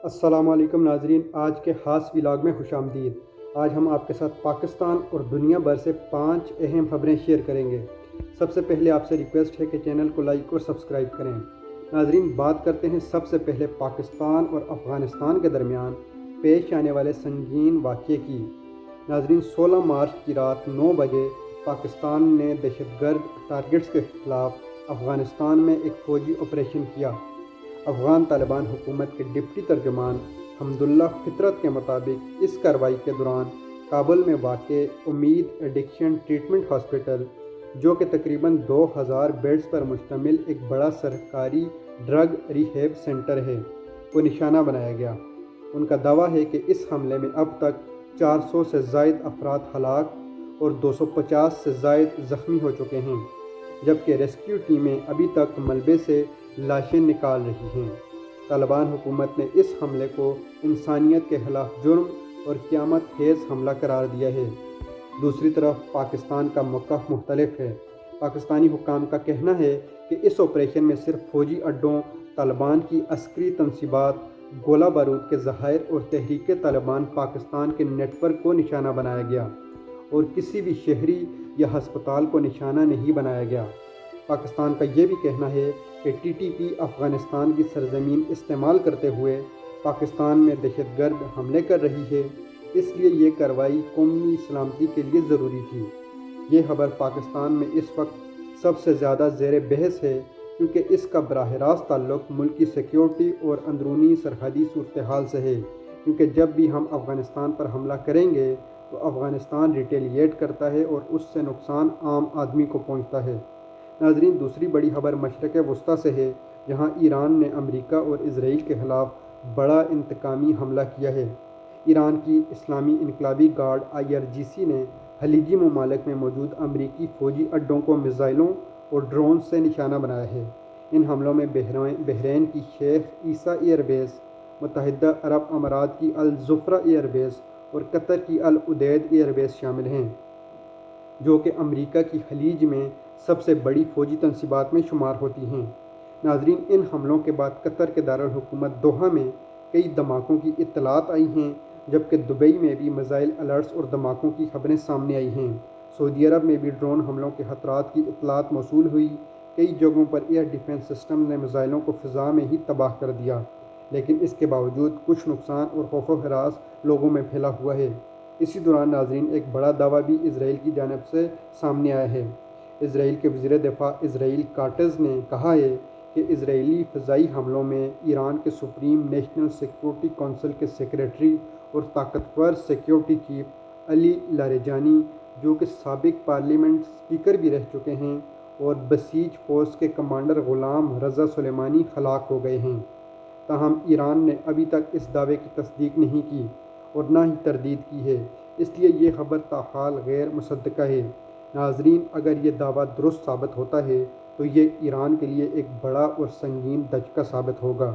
السلام علیکم ناظرین، آج کے خاص ولاگ میں خوش آمدید۔ آج ہم آپ کے ساتھ پاکستان اور دنیا بھر سے 5 اہم خبریں شیئر کریں گے۔ سب سے پہلے آپ سے ریکویسٹ ہے کہ چینل کو لائک اور سبسکرائب کریں۔ ناظرین، بات کرتے ہیں سب سے پہلے پاکستان اور افغانستان کے درمیان پیش آنے والے سنگین واقعے کی۔ ناظرین، 16 مارچ کی رات 9 بجے پاکستان نے دہشت گرد ٹارگٹس کے خلاف افغانستان میں ایک فوجی آپریشن کیا۔ افغان طالبان حکومت کے ڈپٹی ترجمان حمداللہ فطرت کے مطابق اس کارروائی کے دوران کابل میں واقع امید ایڈکشن ٹریٹمنٹ ہاسپٹل، جو کہ تقریباً 2000 بیڈز پر مشتمل ایک بڑا سرکاری ڈرگ ریہیب سینٹر ہے، کو نشانہ بنایا گیا۔ ان کا دعویٰ ہے کہ اس حملے میں اب تک 400 سے زائد افراد ہلاک اور 250 سے زائد زخمی ہو چکے ہیں، جبکہ ریسکیو ٹیمیں ابھی تک ملبے سے لاشیں نکال رہی ہیں۔ طالبان حکومت نے اس حملے کو انسانیت کے خلاف جرم اور قیامت خیز حملہ قرار دیا ہے۔ دوسری طرف پاکستان کا موقف مختلف ہے۔ پاکستانی حکام کا کہنا ہے کہ اس آپریشن میں صرف فوجی اڈوں، طالبان کی عسکری تنصیبات، گولہ بارود کے ذخائر اور تحریک طالبان پاکستان کے نیٹ ورک کو نشانہ بنایا گیا، اور کسی بھی شہری یا ہسپتال کو نشانہ نہیں بنایا گیا۔ پاکستان کا یہ بھی کہنا ہے کہ ٹی ٹی پی افغانستان کی سرزمین استعمال کرتے ہوئے پاکستان میں دہشت گرد حملے کر رہی ہے، اس لیے یہ کارروائی قومی سلامتی کے لیے ضروری تھی۔ یہ خبر پاکستان میں اس وقت سب سے زیادہ زیر بحث ہے، کیونکہ اس کا براہ راست تعلق ملک کی سیکیورٹی اور اندرونی سرحدی صورتحال سے ہے، کیونکہ جب بھی ہم افغانستان پر حملہ کریں گے تو افغانستان ریٹیلیٹ کرتا ہے اور اس سے نقصان عام آدمی کو پہنچتا ہے۔ ناظرین، دوسری بڑی خبر مشرق وسطیٰ سے ہے، جہاں ایران نے امریکہ اور اسرائیل کے خلاف بڑا انتقامی حملہ کیا ہے۔ ایران کی اسلامی انقلابی گارڈ IRGC نے خلیجی ممالک میں موجود امریکی فوجی اڈوں کو میزائلوں اور ڈرونز سے نشانہ بنایا ہے۔ ان حملوں میں بحرین کی شیخ عیسیٰ ایئر بیس، متحدہ عرب امارات کی الزفرہ ایئر بیس اور قطر کی العدید ایئر بیس شامل ہیں، جو کہ امریکہ کی خلیج میں سب سے بڑی فوجی تنصیبات میں شمار ہوتی ہیں۔ ناظرین، ان حملوں کے بعد قطر کے دارالحکومت دوحہ میں کئی دھماکوں کی اطلاعات آئی ہیں، جبکہ دبئی میں بھی میزائل الرٹس اور دھماکوں کی خبریں سامنے آئی ہیں۔ سعودی عرب میں بھی ڈرون حملوں کے خطرات کی اطلاعات موصول ہوئی۔ کئی جگہوں پر ایئر ڈیفنس سسٹم نے میزائلوں کو فضا میں ہی تباہ کر دیا، لیکن اس کے باوجود کچھ نقصان اور خوف و ہراس لوگوں میں پھیلا ہوا ہے۔ اسی دوران ناظرین، ایک بڑا دعویٰ بھی اسرائیل کی جانب سے سامنے آیا ہے۔ اسرائیل کے وزیر دفاع اسرائیل کاٹز نے کہا ہے کہ اسرائیلی فضائی حملوں میں ایران کے سپریم نیشنل سیکیورٹی کونسل کے سیکریٹری اور طاقتور سیکیورٹی چیف علی لاریجانی، جو کہ سابق پارلیمنٹ اسپیکر بھی رہ چکے ہیں، اور بسیج فورس کے کمانڈر غلام رضا سلیمانی ہلاک ہو گئے ہیں۔ تاہم ایران نے ابھی تک اس دعوے کی تصدیق نہیں کی اور نہ ہی تردید کی ہے، اس لیے یہ خبر تاحال غیر مصدقہ ہے۔ ناظرین، اگر یہ دعویٰ درست ثابت ہوتا ہے تو یہ ایران کے لیے ایک بڑا اور سنگین دھچکا ثابت ہوگا،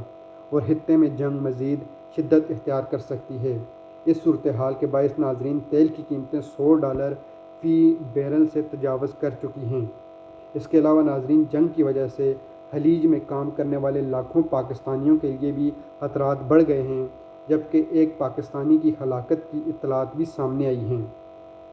اور خطے میں جنگ مزید شدت اختیار کر سکتی ہے۔ اس صورتحال کے باعث ناظرین، تیل کی قیمتیں $100 فی بیرل سے تجاوز کر چکی ہیں۔ اس کے علاوہ ناظرین، جنگ کی وجہ سے خلیج میں کام کرنے والے لاکھوں پاکستانیوں کے لیے بھی خطرات بڑھ گئے ہیں، جبکہ ایک پاکستانی کی ہلاکت کی اطلاعات بھی سامنے آئی ہیں۔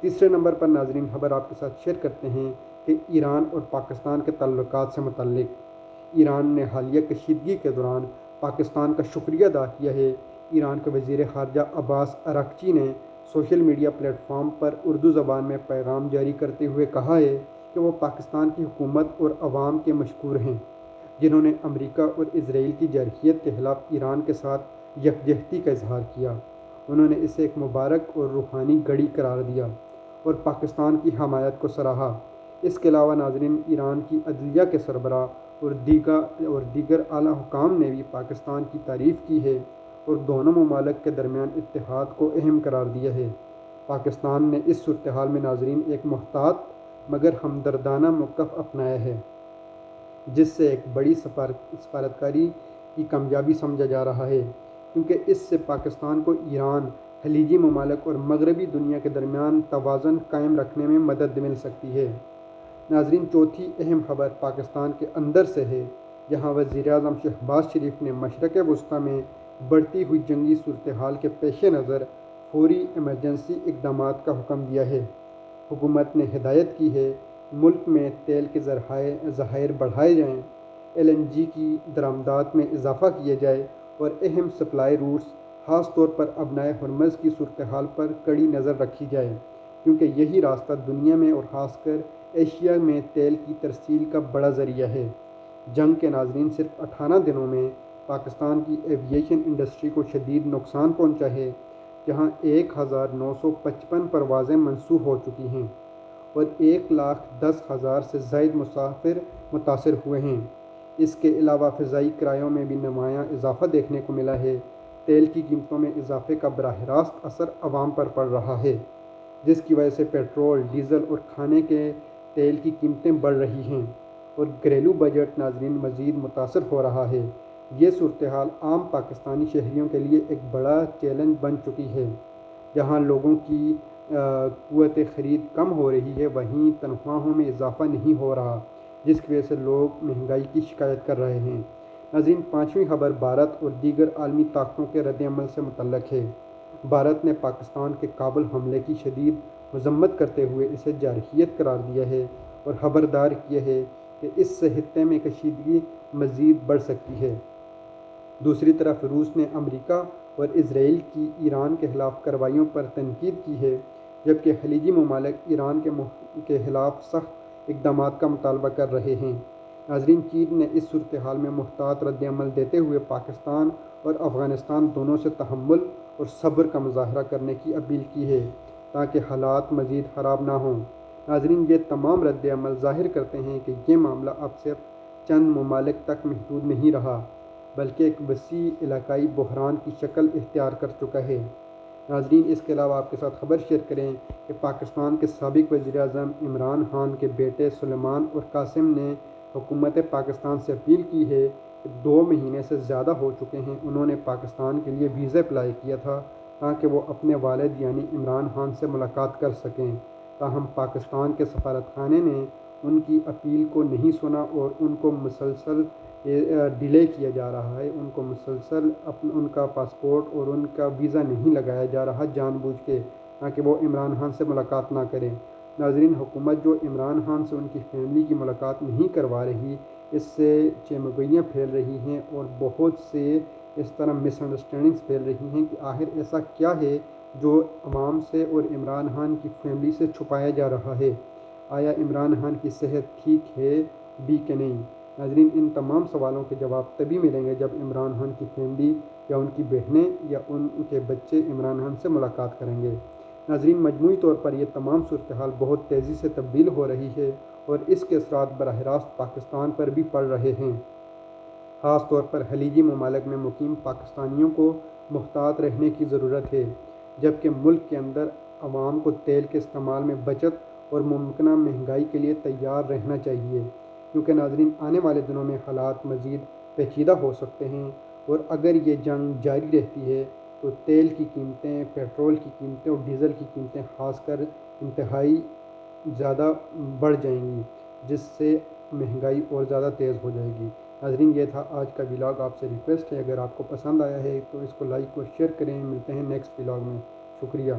تیسرے نمبر پر ناظرین، خبر آپ کے ساتھ شیئر کرتے ہیں کہ ایران اور پاکستان کے تعلقات سے متعلق ایران نے حالیہ کشیدگی کے دوران پاکستان کا شکریہ ادا کیا ہے۔ ایران کے وزیر خارجہ عباس اراغچی نے سوشل میڈیا پلیٹ فارم پر اردو زبان میں پیغام جاری کرتے ہوئے کہا ہے کہ وہ پاکستان کی حکومت اور عوام کے مشکور ہیں، جنہوں نے امریکہ اور اسرائیل کی جارحیت کے خلاف ایران کے ساتھ یکجہتی کا اظہار کیا۔ انہوں نے اسے ایک مبارک اور روحانی گھڑی قرار دیا اور پاکستان کی حمایت کو سراہا۔ اس کے علاوہ ناظرین، ایران کی عدلیہ کے سربراہ اور دیگر اعلیٰ حکام نے بھی پاکستان کی تعریف کی ہے اور دونوں ممالک کے درمیان اتحاد کو اہم قرار دیا ہے۔ پاکستان نے اس صورتحال میں ناظرین ایک محتاط مگر ہمدردانہ موقف اپنایا ہے، جس سے ایک بڑی سفارتکاری کی کامیابی سمجھا جا رہا ہے، کیونکہ اس سے پاکستان کو ایران، خلیجی ممالک اور مغربی دنیا کے درمیان توازن قائم رکھنے میں مدد مل سکتی ہے۔ ناظرین، چوتھی اہم خبر پاکستان کے اندر سے ہے، جہاں وزیر اعظم شہباز شریف نے مشرق وسطیٰ میں بڑھتی ہوئی جنگی صورتحال کے پیش نظر فوری ایمرجنسی اقدامات کا حکم دیا ہے۔ حکومت نے ہدایت کی ہے ملک میں تیل کے ذخائر بڑھائے جائیں، LNG کی درآمدات میں اضافہ کیا جائے اور اہم سپلائی روٹس خاص طور پر ابنائے ہرمز کی صورتحال پر کڑی نظر رکھی جائے، کیونکہ یہی راستہ دنیا میں اور خاص کر ایشیا میں تیل کی ترسیل کا بڑا ذریعہ ہے۔ جنگ کے ناظرین، صرف 18 دنوں میں پاکستان کی ایویشن انڈسٹری کو شدید نقصان پہنچا ہے، جہاں 1955 پروازیں منسوخ ہو چکی ہیں اور 1,10,000 سے زائد مسافر متاثر ہوئے ہیں۔ اس کے علاوہ فضائی کرایوں میں بھی نمایاں اضافہ دیکھنے کو ملا ہے۔ تیل کی قیمتوں میں اضافے کا براہ راست اثر عوام پر پڑ رہا ہے، جس کی وجہ سے پیٹرول، ڈیزل اور کھانے کے تیل کی قیمتیں بڑھ رہی ہیں اور گھریلو بجٹ ناظرین مزید متاثر ہو رہا ہے۔ یہ صورتحال عام پاکستانی شہریوں کے لیے ایک بڑا چیلنج بن چکی ہے۔ جہاں لوگوں کی قوت خرید کم ہو رہی ہے، وہیں تنخواہوں میں اضافہ نہیں ہو رہا، جس کی وجہ سے لوگ مہنگائی کی شکایت کر رہے ہیں۔ ناظرین، 5ویں خبر بھارت اور دیگر عالمی طاقتوں کے رد عمل سے متعلق ہے۔ بھارت نے پاکستان کے کابل حملے کی شدید مذمت کرتے ہوئے اسے جارحیت قرار دیا ہے اور خبردار کیا ہے کہ اس سے خطے میں کشیدگی مزید بڑھ سکتی ہے۔ دوسری طرف روس نے امریکہ اور اسرائیل کی ایران کے خلاف کارروائیوں پر تنقید کی ہے، جبکہ خلیجی ممالک ایران کے خلاف سخت اقدامات کا مطالبہ کر رہے ہیں۔ ناظرین، چین نے اس صورتحال میں محتاط رد عمل دیتے ہوئے پاکستان اور افغانستان دونوں سے تحمل اور صبر کا مظاہرہ کرنے کی اپیل کی ہے تاکہ حالات مزید خراب نہ ہوں۔ ناظرین، یہ تمام رد عمل ظاہر کرتے ہیں کہ یہ معاملہ اب صرف چند ممالک تک محدود نہیں رہا، بلکہ ایک وسیع علاقائی بحران کی شکل اختیار کر چکا ہے۔ ناظرین، اس کے علاوہ آپ کے ساتھ خبر شیئر کریں کہ پاکستان کے سابق وزیر اعظم عمران خان کے بیٹے سلیمان اور قاسم نے حکومت پاکستان سے اپیل کی ہے کہ 2 مہینے سے زیادہ ہو چکے ہیں انہوں نے پاکستان کے لیے ویزا اپلائی کیا تھا تاکہ وہ اپنے والد یعنی عمران خان سے ملاقات کر سکیں، تاہم پاکستان کے سفارت خانے نے ان کی اپیل کو نہیں سنا اور ان کو مسلسل ڈیلے کیا جا رہا ہے، ان کو مسلسل ان کا پاسپورٹ اور ان کا ویزا نہیں لگایا جا رہا جان بوجھ کے تاکہ وہ عمران خان سے ملاقات نہ کریں۔ ناظرین، حکومت جو عمران خان سے ان کی فیملی کی ملاقات نہیں کروا رہی، اس سے چمگوئیاں پھیل رہی ہیں اور بہت سے اس طرح مس انڈرسٹینڈنگز پھیل رہی ہیں کہ آخر ایسا کیا ہے جو عوام سے اور عمران خان کی فیملی سے چھپایا جا رہا ہے۔ آیا عمران خان کی صحت ٹھیک ہے بھی کہ نہیں؟ ناظرین، ان تمام سوالوں کے جواب تبھی ملیں گے جب عمران خان کی فیملی یا ان کی بہنیں یا ان کے بچے عمران خان سے ملاقات کریں گے۔ ناظرین، مجموعی طور پر یہ تمام صورتحال بہت تیزی سے تبدیل ہو رہی ہے اور اس کے اثرات براہ راست پاکستان پر بھی پڑ رہے ہیں۔ خاص طور پر خلیجی ممالک میں مقیم پاکستانیوں کو محتاط رہنے کی ضرورت ہے، جبکہ ملک کے اندر عوام کو تیل کے استعمال میں بچت اور ممکنہ مہنگائی کے لیے تیار رہنا چاہیے، کیونکہ ناظرین آنے والے دنوں میں حالات مزید پیچیدہ ہو سکتے ہیں اور اگر یہ جنگ جاری رہتی ہے تو تیل کی قیمتیں، پیٹرول کی قیمتیں اور ڈیزل کی قیمتیں خاص کر انتہائی زیادہ بڑھ جائیں گی، جس سے مہنگائی اور زیادہ تیز ہو جائے گی۔ ناظرین، یہ تھا آج کا ولاگ۔ آپ سے ریکویسٹ ہے اگر آپ کو پسند آیا ہے تو اس کو لائک اور شیئر کریں۔ ملتے ہیں نیکسٹ ولاگ میں۔ شکریہ۔